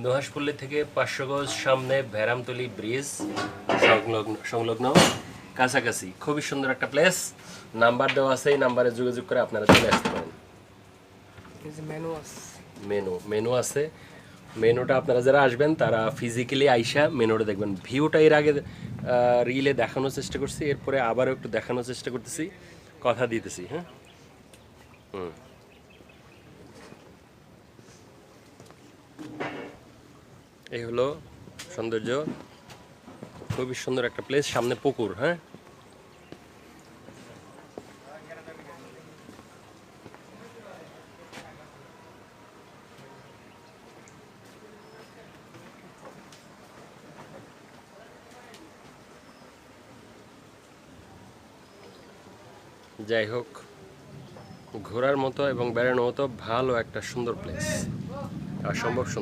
নুহাশপল্লী থেকে 500 গজ সামনে ভেরামতলি ব্রিজ সংলগ্ন কাছাকাছি খুবই সুন্দর একটা প্লেস। নাম্বার দেওয়া আছে, এই নাম্বারে যোগাযোগ করে আপনারা চলে আসতে পারেন। মেনু আছে। মেনুটা আপনারা যারা আসবেন তারা ফিজিক্যালি আইসা মেনুটা দেখবেন। ভিউটা এর আগে রিলে দেখানোর চেষ্টা করছি, এরপরে আবারও একটু দেখানোর চেষ্টা করতেছি, কথা দিতেছি। হ্যাঁ, এই হলো সৌন্দর্য, খুবই সুন্দর একটা প্লেস, সামনে পুকুর। হ্যাঁ, যাই হোক, ঘোরার মতো এবং বেড়ানোর মতো ভালো একটা সুন্দর প্লেস, অসম্ভব সুন্দর।